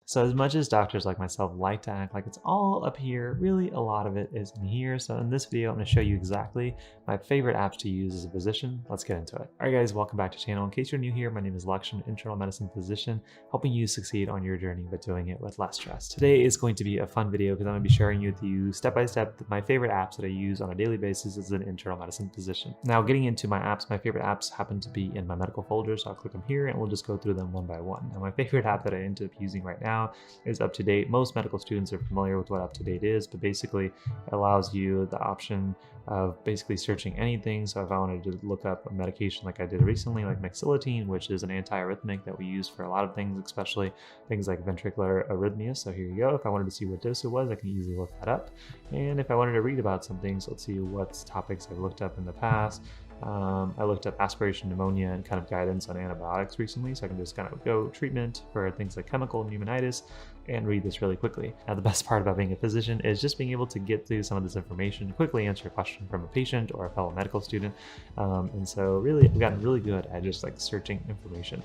So as much as doctors like myself like to act like it's all up here, really a lot of it is in here. So in this video, I'm going to show you exactly my favorite apps to use as a physician. Let's get into it. All right, guys, welcome back to the channel. In case you're new here, my name is Lakshan, internal medicine physician, helping you succeed on your journey, but doing it with less stress. Today is going to be a fun video because I'm going to be sharing with you step by step my favorite apps that I use on a daily basis as an internal medicine physician. Now, getting into my apps, my favorite apps happen to be in my medical folder. So I'll click them here and we'll just go through them one by one. Now, my favorite app that I end up using right now is UpToDate. Most medical students are familiar with what UpToDate is, but basically it allows you the option of basically searching anything. So if I wanted to look up a medication like I did recently, like mexilotine, which is an antiarrhythmic that we use for a lot of things, especially things like ventricular arrhythmia. So here you go. If I wanted to see what dose it was, I can easily look that up. And if I wanted to read about some things, let's see what topics I've looked up in the past. I looked up aspiration pneumonia and kind of guidance on antibiotics recently, so I can just kind of go treatment for things like chemical pneumonitis and read this really quickly. Now, the best part about being a physician is just being able to get through some of this information, quickly answer a question from a patient or a fellow medical student. And so really, I've gotten really good at just like searching information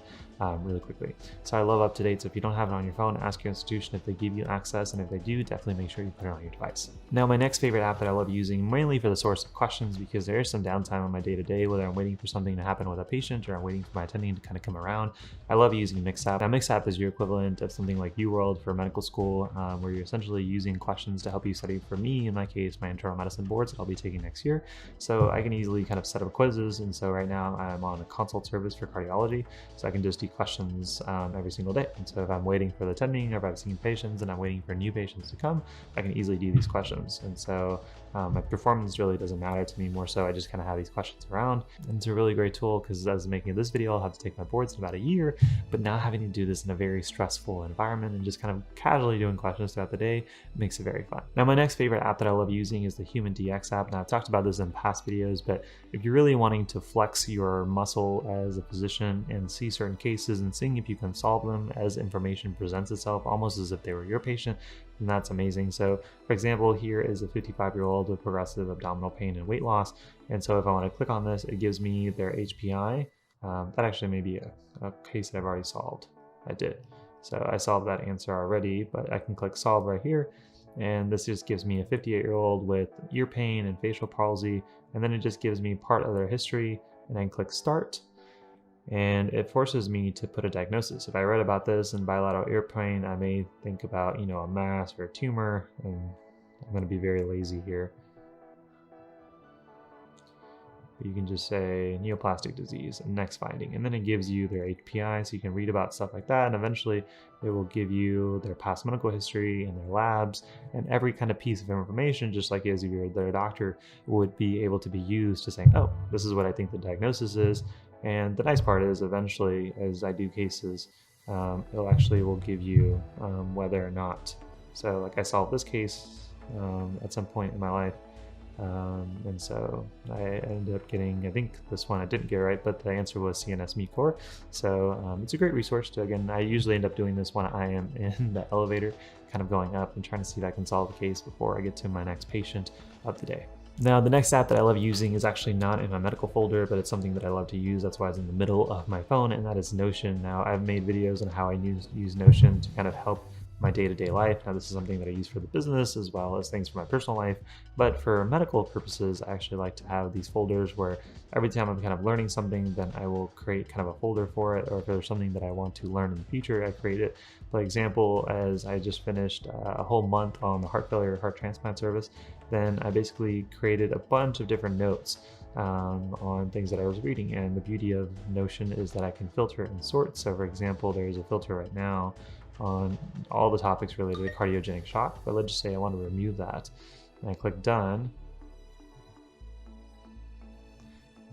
really quickly. So I love UpToDate. So if you don't have it on your phone, ask your institution if they give you access. And if they do, definitely make sure you put it on your device. Now, my next favorite app that I love using, mainly for the source of questions, because there is some downtime on my day-to-day, whether I'm waiting for something to happen with a patient or I'm waiting for my attending to kind of come around. I love using MKSAP. Now, MKSAP is your equivalent of something like UWorld for medical school, where you're essentially using questions to help you study. For me, in my case, my internal medicine boards that I'll be taking next year. So I can easily kind of set up quizzes. And so right now I'm on a consult service for cardiology. So I can just do questions every single day. And so if I'm waiting for the attending or if I've seen patients and I'm waiting for new patients to come, I can easily do these questions. And so my performance really doesn't matter to me, more so I just kind of have these questions around. And it's a really great tool because as I'm making this video, I'll have to take my boards in about a year, but now having to do this in a very stressful environment and just kind of casually doing questions throughout the day makes it very fun. Now, my next favorite app that I love using is the HumanDx app. Now, I've talked about this in past videos, but if you're really wanting to flex your muscle as a physician and see certain cases and seeing if you can solve them as information presents itself, almost as if they were your patient, and that's amazing. So for example, here is a 55-year-old with progressive abdominal pain and weight loss. And so if I want to click on this, it gives me their HPI. That actually may be a case that I've already solved. I did. So I solved that answer already, but I can click solve right here. And this just gives me a 58-year-old with ear pain and facial palsy. And then it just gives me part of their history, and I can click start. And it forces me to put a diagnosis. If I read about this in bilateral ear pain, I may think about, a mass or a tumor, and I'm going to be very lazy here. But you can just say neoplastic disease and next finding, and then it gives you their HPI, so you can read about stuff like that, and eventually it will give you their past medical history and their labs and every kind of piece of information, just like as if you're their doctor, would be able to be used to say, oh, this is what I think the diagnosis is. And the nice part is eventually, as I do cases, it'll actually will give you whether or not. So like I solved this case at some point in my life. And so I ended up getting, I think this one I didn't get right, but the answer was CNS Mucor. So it's a great resource to, again, I usually end up doing this when I am in the elevator, kind of going up and trying to see if I can solve the case before I get to my next patient of the day. Now, the next app that I love using is actually not in my medical folder, but it's something that I love to use. That's why it's in the middle of my phone, and that is Notion. Now, I've made videos on how I use Notion to kind of help my day-to-day life. Now, this is something that I use for the business as well as things for my personal life. But for medical purposes, I actually like to have these folders where every time I'm kind of learning something, then I will create kind of a folder for it. Or if there's something that I want to learn in the future, I create it. For example, as I just finished a whole month on the heart failure, heart transplant service, then I basically created a bunch of different notes on things that I was reading. And the beauty of Notion is that I can filter and sort. So for example, there's a filter right now on all the topics related to cardiogenic shock, but let's just say I want to remove that. And I click done.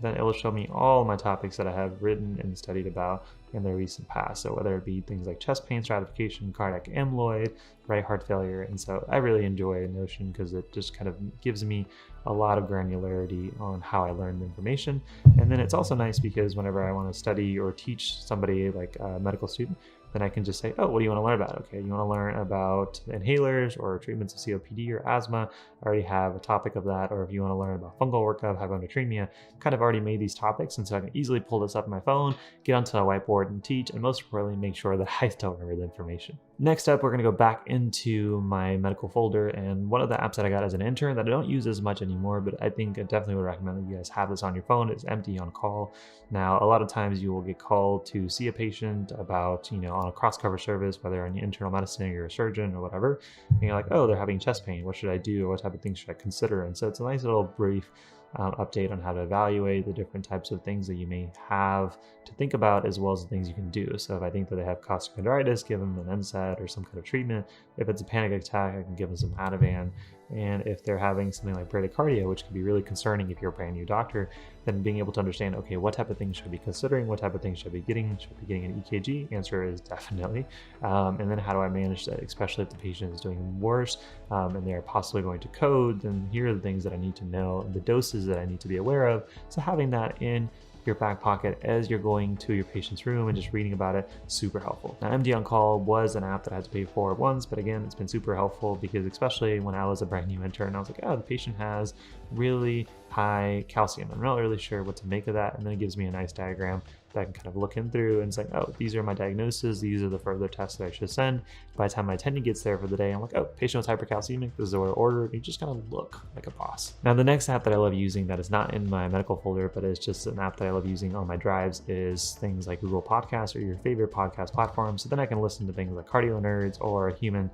Then it will show me all my topics that I have written and studied about in the recent past. So whether it be things like chest pain stratification, cardiac amyloid, right heart failure. And so I really enjoy Notion because it just kind of gives me a lot of granularity on how I learned the information. And then it's also nice because whenever I want to study or teach somebody like a medical student, then I can just say, oh, what do you want to learn about? Okay, you want to learn about inhalers or treatments of COPD or asthma. I already have a topic of that. Or if you want to learn about fungal workup, hyponatremia, kind of already made these topics. And so I can easily pull this up on my phone, get onto a whiteboard and teach, and most importantly, make sure that I still remember the information. Next up, we're going to go back into my medical folder, and one of the apps that I got as an intern that I don't use as much anymore, but I think I definitely would recommend that you guys have this on your phone, is MD on Call. Now, a lot of times you will get called to see a patient about, on a cross-cover service, whether in internal medicine or you're a surgeon or whatever, and you're like, oh, they're having chest pain. What should I do? Or what type of things should I consider? And so it's a nice little brief update on how to evaluate the different types of things that you may have to think about, as well as the things you can do. So if I think that they have costochondritis, give them an NSAID or some kind of treatment. If it's a panic attack, I can give them some Ativan. And if they're having something like bradycardia, which can be really concerning if you're a brand new doctor, then being able to understand, okay, what type of things should I be considering? What type of things should I be getting? Should I be getting an EKG? Answer is definitely. And then how do I manage that, especially if the patient is doing worse and they're possibly going to code, then here are the things that I need to know and the doses that I need to be aware of. So having that in your back pocket as you're going to your patient's room and just reading about it, super helpful. Now, MD on Call was an app that I had to pay for once, but again, it's been super helpful because especially when I was a brand new intern, I was like, oh, the patient has really high calcium. I'm not really sure what to make of that. And then it gives me a nice diagram that I can kind of look in through and say, oh, these are my diagnoses. These are the further tests that I should send. By the time my attending gets there for the day, I'm like, oh, patient was hypercalcemic. This is what I ordered. You just kind of look like a boss. Now, the next app that I love using that is not in my medical folder, but is just an app that I love using on my drives is things like Google Podcasts or your favorite podcast platform. So then I can listen to things like Cardio Nerds or Human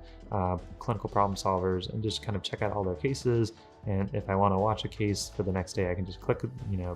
Clinical Problem Solvers and just kind of check out all their cases. And if I want to watch a case for the next day, I can just click,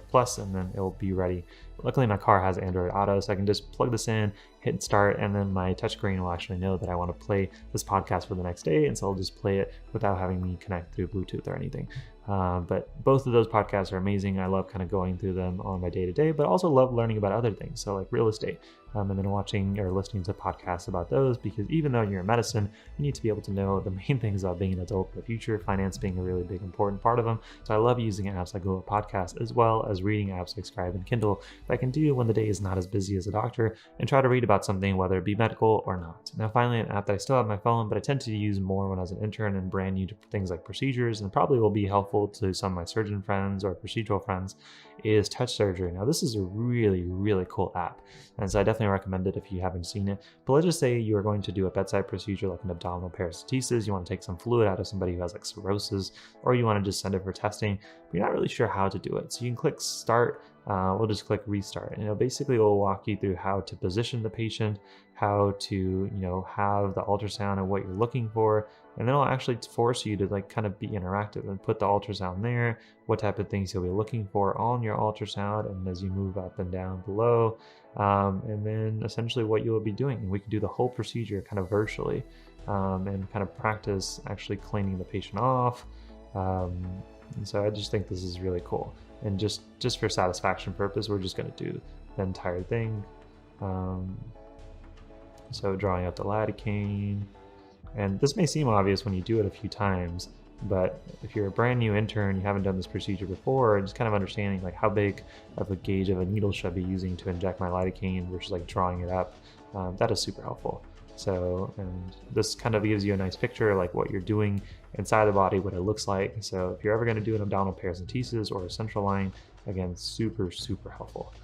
plus, and then it'll be ready. Luckily, my car has Android Auto, so I can just plug this in, hit start, and then my touchscreen will actually know that I want to play this podcast for the next day. And so I'll just play it without having me connect through Bluetooth or anything. But both of those podcasts are amazing. I love kind of going through them on my day-to-day, but also love learning about other things. So like real estate, and then watching or listening to podcasts about those, because even though you're in medicine, you need to be able to know the main things about being an adult in the future, finance being a really big, important part of them. So I love using apps like Google Podcasts, as well as reading apps like Scribe and Kindle that I can do when the day is not as busy as a doctor and try to read about something, whether it be medical or not. Now, finally, an app that I still have on my phone, but I tend to use more when I was an intern and brand new to things like procedures, and probably will be helpful to some of my surgeon friends or procedural friends, is Touch Surgery. Now, this is a really, really cool app, and so I definitely recommend it if you haven't seen it. But let's just say you are going to do a bedside procedure like an abdominal paracentesis. You want to take some fluid out of somebody who has like cirrhosis, or you want to just send it for testing, but you're not really sure how to do it. So you can click Start. We'll just click Restart, and basically it will walk you through how to position the patient, how to have the ultrasound and what you're looking for, and then it'll actually force you to kind of be interactive and put the ultrasound there, what type of things you'll be looking for on your ultrasound, and as you move up and down below, and then essentially what you will be doing. And we can do the whole procedure kind of virtually, and kind of practice actually cleaning the patient off. And so I just think this is really cool. And just for satisfaction purpose, we're just going to do the entire thing. So drawing out the lidocaine, and this may seem obvious when you do it a few times, but if you're a brand new intern, you haven't done this procedure before, and just kind of understanding how big of a gauge of a needle should I be using to inject my lidocaine versus drawing it up, that is super helpful. So, and this kind of gives you a nice picture of what you're doing inside the body, what it looks like. So if you're ever going to do an abdominal paracentesis or a central line, again, super, super helpful.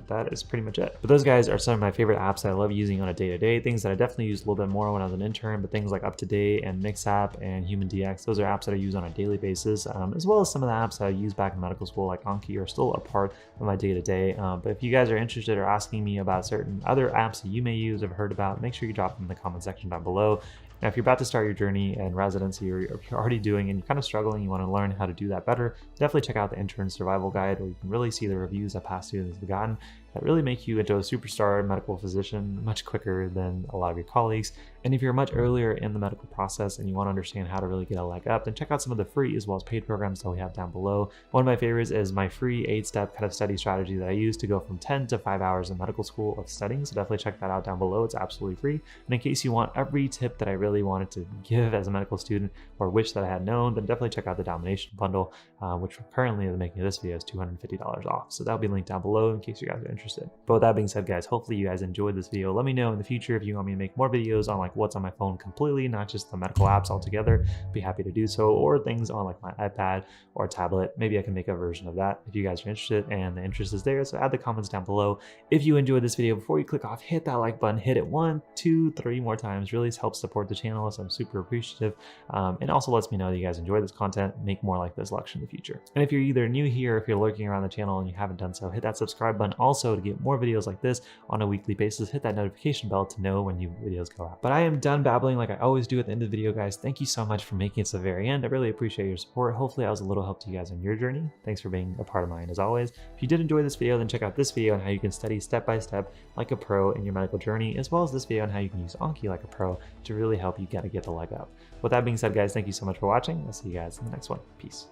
That is pretty much it. But those guys are some of my favorite apps that I love using on a day-to-day. Things that I definitely use a little bit more when I was an intern, but things like UpToDate and MKSAP and HumanDx, those are apps that I use on a daily basis, as well as some of the apps that I used back in medical school, like Anki, are still a part of my day-to-day. But if you guys are interested or asking me about certain other apps that you may use or have heard about, make sure you drop them in the comment section down below. Now, if you're about to start your journey in residency, or you're already doing and you're kind of struggling, you want to learn how to do that better, definitely check out the Intern Survival Guide, where you can really see the reviews that past students have gotten that really make you into a superstar medical physician much quicker than a lot of your colleagues. And if you're much earlier in the medical process and you want to understand how to really get a leg up, then check out some of the free as well as paid programs that we have down below. One of my favorites is my free 8-step kind of study strategy that I use to go from 10 to 5 hours in medical school of studying. So definitely check that out down below. It's absolutely free. And in case you want every tip that I really wanted to give as a medical student or wish that I had known, then definitely check out the Domination Bundle, which currently, at the making of this video, is $250 off. So that'll be linked down below in case you guys are interested interested. But with that being said, guys, hopefully you guys enjoyed this video. Let me know in the future if you want me to make more videos on like what's on my phone completely, not just the medical apps altogether. Be happy to do so, or things on like my iPad or tablet. Maybe I can make a version of that if you guys are interested and the interest is there. So add the comments down below. If you enjoyed this video, before you click off, hit that like button, hit it 1, 2, 3 more times. Really helps support the channel, so I'm super appreciative. And also lets me know that you guys enjoy this content, make more like this lecture in the future. And if you're either new here, if you're lurking around the channel and you haven't done so, hit that subscribe button also to get more videos like this on a weekly basis. Hit that notification bell to know when new videos go out. But I am done babbling like I always do at the end of the video, guys. Thank you so much for making it to the very end. I really appreciate your support. Hopefully I was a little help to you guys on your journey. Thanks for being a part of mine as always. If you did enjoy this video, then check out this video on how you can study step by step like a pro in your medical journey, as well as this video on how you can use Anki like a pro to really help you get the leg up. With that being said, guys, thank you so much for watching. I'll see you guys in the next one. Peace.